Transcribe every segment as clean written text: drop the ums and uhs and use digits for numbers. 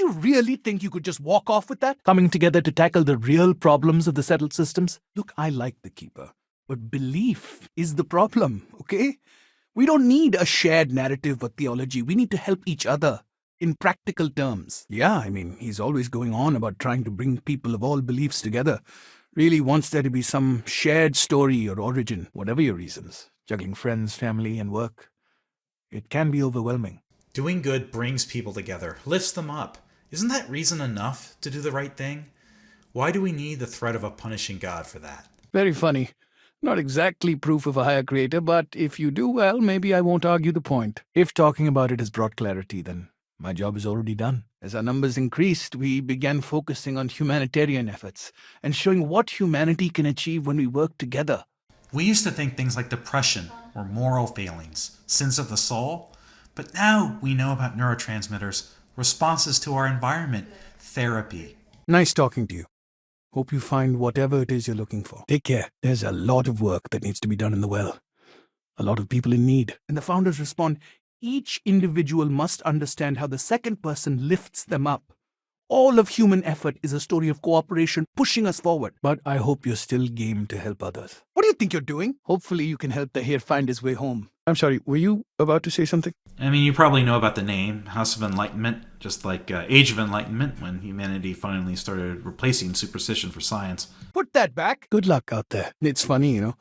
you really think you could just walk off with that? Coming together to tackle the real problems of the settled systems? Look, I like the Keeper, but belief is the problem, okay? We don't need a shared narrative or theology. We need to help each other in practical terms. Yeah, I mean, he's always going on about trying to bring people of all beliefs together. Really wants there to be some shared story or origin, whatever your reasons. Juggling friends, family, and work. It can be overwhelming. Doing good brings people together, lifts them up. Isn't that reason enough to do the right thing? Why do we need the threat of a punishing God for that? Very funny. Not exactly proof of a higher creator, but if you do well, maybe I won't argue the point. If talking about it has brought clarity, then my job is already done. As our numbers increased, we began focusing on humanitarian efforts and showing what humanity can achieve when we work together. We used to think things like depression were moral failings, sins of the soul, but now we know about neurotransmitters, responses to our environment, therapy. Nice talking to you. Hope you find whatever it is you're looking for. Take care. There's a lot of work that needs to be done in the well. A lot of people in need. And the founders respond, each individual must understand how the second person lifts them up. All of human effort is a story of cooperation pushing us forward. But I hope you're still game to help others. What do you think you're doing? Hopefully you can help Tahir find his way home. I'm sorry, were you about to say something? I mean, you probably know about the name, House of Enlightenment, just like Age of Enlightenment, when humanity finally started replacing superstition for science. Put that back. Good luck out there. It's funny, you know.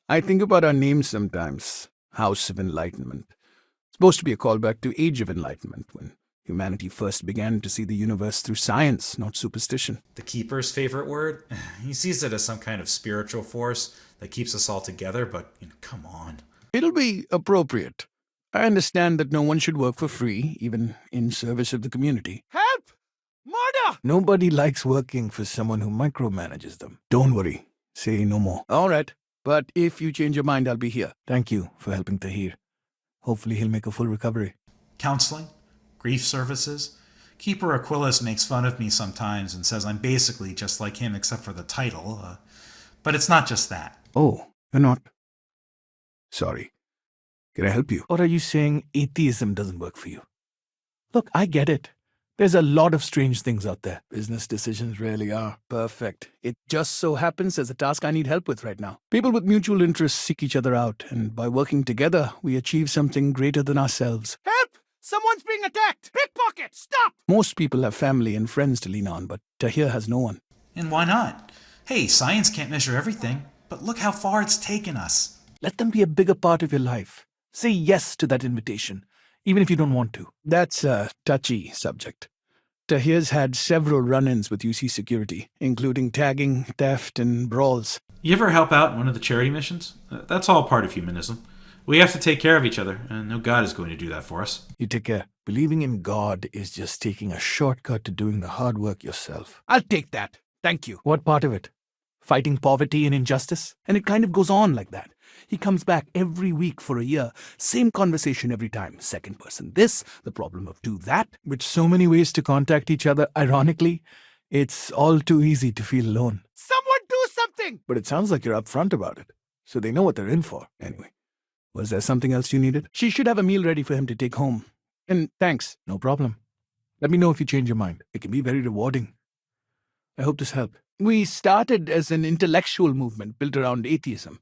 I think about our names sometimes. House of Enlightenment. It's supposed to be a callback to Age of Enlightenment, when humanity first began to see the universe through science, not superstition. The Keeper's favorite word? He sees it as some kind of spiritual force that keeps us all together, but come on. It'll be appropriate. I understand that no one should work for free, even in service of the community. Help! Murder! Nobody likes working for someone who micromanages them. Don't worry. Say no more. All right. But if you change your mind, I'll be here. Thank you for helping Tahir. Hopefully he'll make a full recovery. Counseling? Grief services? Keeper Aquilus makes fun of me sometimes and says I'm basically just like him except for the title. But it's not just that. Oh, you're not? Sorry. Can I help you? Or are you saying atheism doesn't work for you? Look, I get it. There's a lot of strange things out there. Business decisions really are. Perfect. It just so happens there's a task I need help with right now. People with mutual interests seek each other out, and by working together, we achieve something greater than ourselves. Help! Someone's being attacked! Pickpocket! Stop! Most people have family and friends to lean on, but Tahir has no one. And why not? Hey, science can't measure everything, but look how far it's taken us. Let them be a bigger part of your life. Say yes to that invitation, even if you don't want to. That's a touchy subject. Tahir's had several run-ins with UC security, including tagging, theft, and brawls. You ever help out in one of the charity missions? That's all part of humanism. We have to take care of each other, and no God is going to do that for us. You take care. Believing in God is just taking a shortcut to doing the hard work yourself. I'll take that. Thank you. What part of it? Fighting poverty and injustice? And it kind of goes on like that. He comes back every week for a year. Same conversation every time. Second person this, the problem of two that. With so many ways to contact each other, ironically, it's all too easy to feel alone. Someone do something! But it sounds like you're upfront about it. So they know what they're in for. Anyway, was there something else you needed? She should have a meal ready for him to take home. And thanks. No problem. Let me know if you change your mind. It can be very rewarding. I hope this helped. We started as an intellectual movement built around atheism.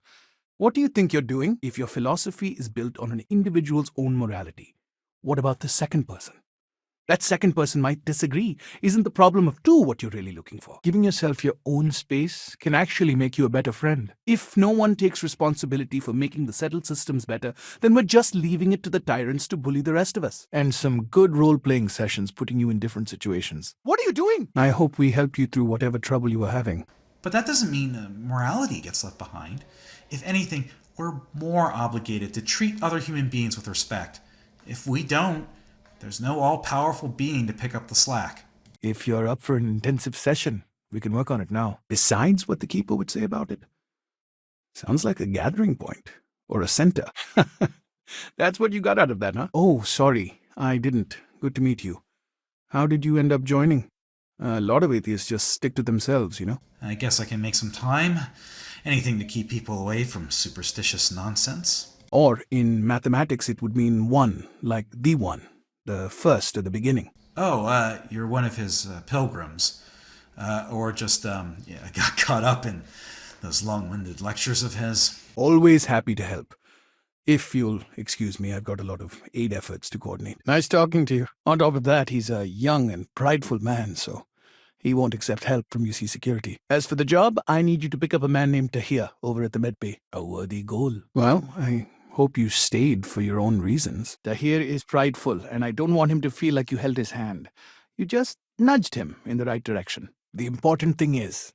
What do you think you're doing if your philosophy is built on an individual's own morality? What about the second person? That second person might disagree. Isn't the problem of two what you're really looking for? Giving yourself your own space can actually make you a better friend. If no one takes responsibility for making the settled systems better, then we're just leaving it to the tyrants to bully the rest of us. And some good role-playing sessions putting you in different situations. What are you doing? I hope we help you through whatever trouble you are having. But that doesn't mean morality gets left behind. If anything, we're more obligated to treat other human beings with respect. If we don't, there's no all-powerful being to pick up the slack. If you're up for an intensive session, we can work on it now. Besides what the Keeper would say about it. Sounds like a gathering point. Or a center. That's what you got out of that, huh? Oh, sorry. I didn't. Good to meet you. How did you end up joining? A lot of atheists just stick to themselves, you know? I guess I can make some time. Anything to keep people away from superstitious nonsense. Or in mathematics, it would mean one, like the one. The first at the beginning. Oh, you're one of his pilgrims. Or just yeah, got caught up in those long winded lectures of his. Always happy to help. If you'll excuse me, I've got a lot of aid efforts to coordinate. Nice talking to you. On top of that, he's a young and prideful man, so he won't accept help from UC security. As for the job, I need you to pick up a man named Tahir over at the medbay. A worthy goal. Well, I hope you stayed for your own reasons. Tahir is prideful, and I don't want him to feel like you held his hand. You just nudged him in the right direction. The important thing is,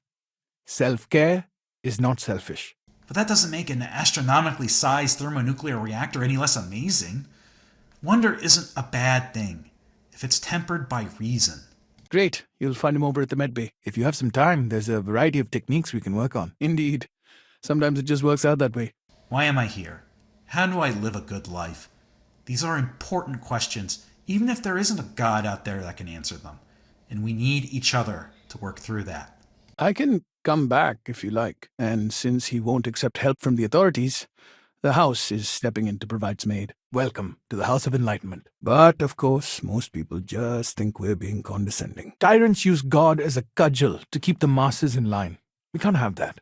self-care is not selfish. But that doesn't make an astronomically sized thermonuclear reactor any less amazing. Wonder isn't a bad thing if it's tempered by reason. Great. You'll find him over at the medbay. If you have some time, there's a variety of techniques we can work on. Indeed. Sometimes it just works out that way. Why am I here? How do I live a good life? These are important questions, even if there isn't a God out there that can answer them. And we need each other to work through that. I can come back if you like. And since he won't accept help from the authorities, the House is stepping in to provide some aid. Welcome to the House of Enlightenment. But, of course, most people just think we're being condescending. Tyrants use God as a cudgel to keep the masses in line. We can't have that.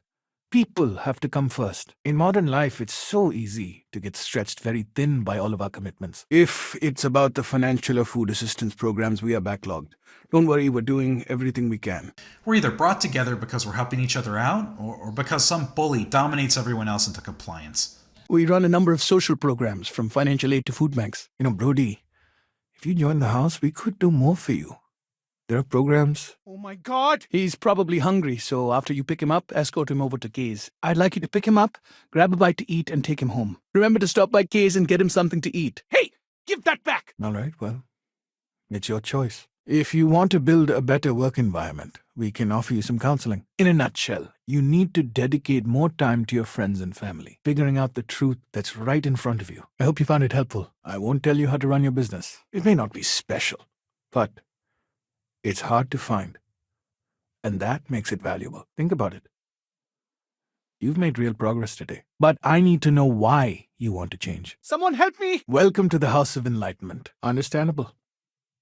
People have to come first. In modern life, it's so easy to get stretched very thin by all of our commitments. If it's about the financial or food assistance programs, we are backlogged. Don't worry, we're doing everything we can. We're either brought together because we're helping each other out, or because some bully dominates everyone else into compliance. We run a number of social programs, from financial aid to food banks. Brody, if you join the house, we could do more for you. There are programs. Oh my God! He's probably hungry, so after you pick him up, escort him over to Kay's. I'd like you to pick him up, grab a bite to eat, and take him home. Remember to stop by Kay's and get him something to eat. Hey! Give that back! All right, well, it's your choice. If you want to build a better work environment, we can offer you some counseling. In a nutshell, you need to dedicate more time to your friends and family, figuring out the truth that's right in front of you. I hope you found it helpful. I won't tell you how to run your business. It may not be special, but it's hard to find, and that makes it valuable. Think about it. You've made real progress today, but I need to know why you want to change. Someone help me! Welcome to the House of Enlightenment. Understandable.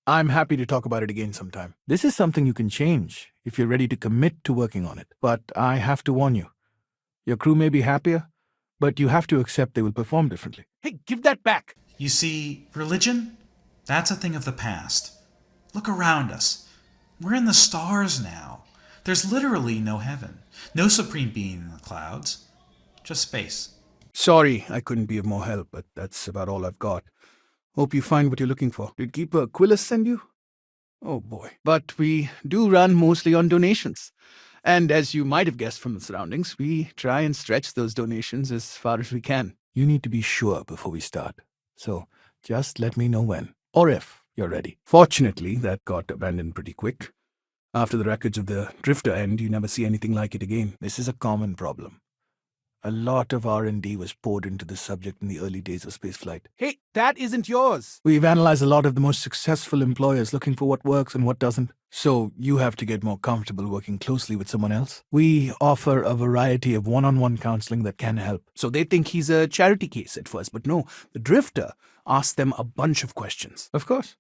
I'm happy to talk about it again sometime. This is something you can change if you're ready to commit to working on it. But I have to warn you. Your crew may be happier, but you have to accept they will perform differently. Hey, give that back! You see, religion? That's a thing of the past. Look around us. We're in the stars now. There's literally no heaven, no supreme being in the clouds, just space. Sorry I couldn't be of more help, but that's about all I've got. Hope you find what you're looking for. Did Keeper Quillis send you? Oh boy. But we do run mostly on donations. And as you might have guessed from the surroundings, we try and stretch those donations as far as we can. You need to be sure before we start. So just let me know when, or if you're ready. Fortunately, that got abandoned pretty quick. After the records of the Drifter end, you never see anything like it again. This is a common problem. A lot of R&D was poured into this subject in the early days of spaceflight. Hey, that isn't yours! We've analyzed a lot of the most successful employers, looking for what works and what doesn't. So you have to get more comfortable working closely with someone else. We offer a variety of one-on-one counseling that can help. So they think he's a charity case at first, but no, the Drifter asks them a bunch of questions. Of course.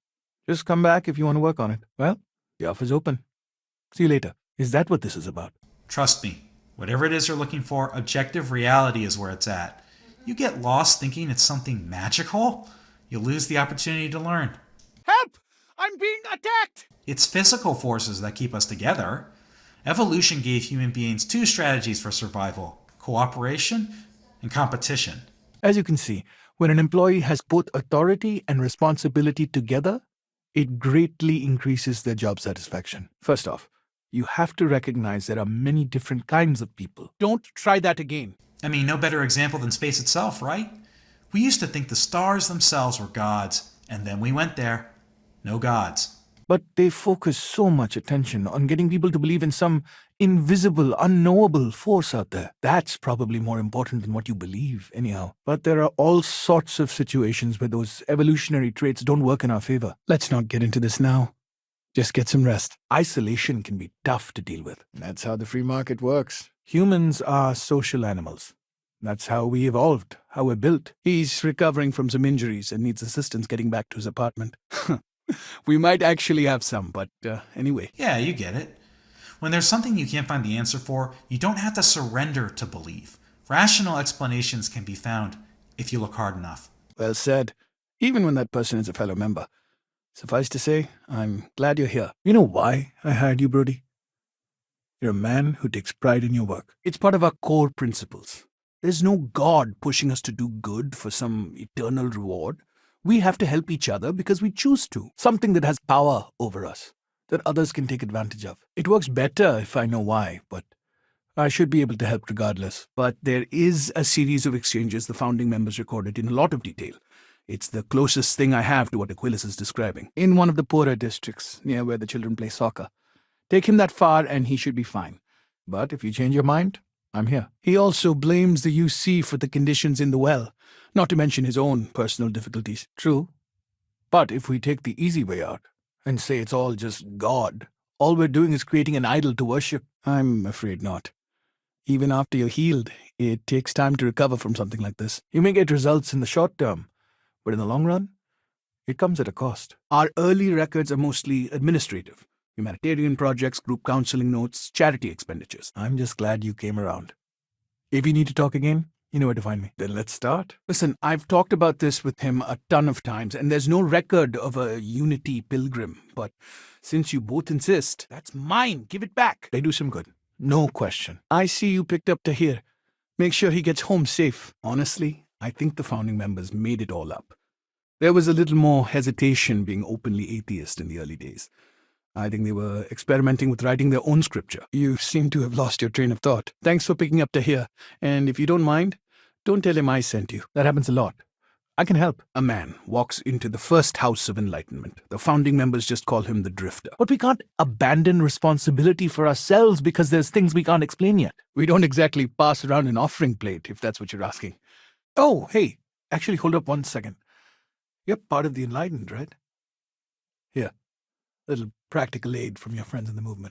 Just come back if you want to work on it. Well, the offer's open. See you later. Is that what this is about? Trust me, whatever it is you're looking for, objective reality is where it's at. You get lost thinking it's something magical, you'll lose the opportunity to learn. Help! I'm being attacked! It's physical forces that keep us together. Evolution gave human beings two strategies for survival: cooperation and competition. As you can see, when an employee has both authority and responsibility together, it greatly increases their job satisfaction. First off, you have to recognize there are many different kinds of people. Don't try that again. I mean, no better example than space itself, right? We used to think the stars themselves were gods, and then we went there. No gods. But they focus so much attention on getting people to believe in some invisible, unknowable force out there. That's probably more important than what you believe, anyhow. But there are all sorts of situations where those evolutionary traits don't work in our favor. Let's not get into this now. Just get some rest. Isolation can be tough to deal with. That's how the free market works. Humans are social animals. That's how we evolved, how we're built. He's recovering from some injuries and needs assistance getting back to his apartment. We might actually have some, but anyway. Yeah, you get it. When there's something you can't find the answer for, you don't have to surrender to belief. Rational explanations can be found if you look hard enough. Well said. Even when that person is a fellow member. Suffice to say, I'm glad you're here. You know why I hired you, Brody? You're a man who takes pride in your work. It's part of our core principles. There's no God pushing us to do good for some eternal reward. We have to help each other because we choose to. Something that has power over us, that others can take advantage of. It works better if I know why, but I should be able to help regardless. But there is a series of exchanges the founding members recorded in a lot of detail. It's the closest thing I have to what Aquilus is describing. In one of the poorer districts, near where the children play soccer. Take him that far and he should be fine. But if you change your mind, I'm here. He also blames the UC for the conditions in the well, not to mention his own personal difficulties. True. But if we take the easy way out and say it's all just God, all we're doing is creating an idol to worship, I'm afraid not. Even after you're healed, it takes time to recover from something like this. You may get results in the short term, but in the long run, it comes at a cost. Our early records are mostly administrative. Humanitarian projects, group counseling notes, charity expenditures. I'm just glad you came around. If you need to talk again, you know where to find me. Then let's start. Listen, I've talked about this with him a ton of times, and there's no record of a Unity pilgrim. But since you both insist, that's mine. Give it back. They do some good. No question. I see you picked up Tahir. Make sure he gets home safe. Honestly, I think the founding members made it all up. There was a little more hesitation being openly atheist in the early days. I think they were experimenting with writing their own scripture. You seem to have lost your train of thought. Thanks for picking up Tahir. And if you don't mind, don't tell him I sent you. That happens a lot. I can help. A man walks into the first house of enlightenment. The founding members just call him the drifter. But we can't abandon responsibility for ourselves because there's things we can't explain yet. We don't exactly pass around an offering plate, if that's what you're asking. Oh, hey, actually, hold up 1 second. You're part of the enlightened, right? Here, little practical aid from your friends in the movement.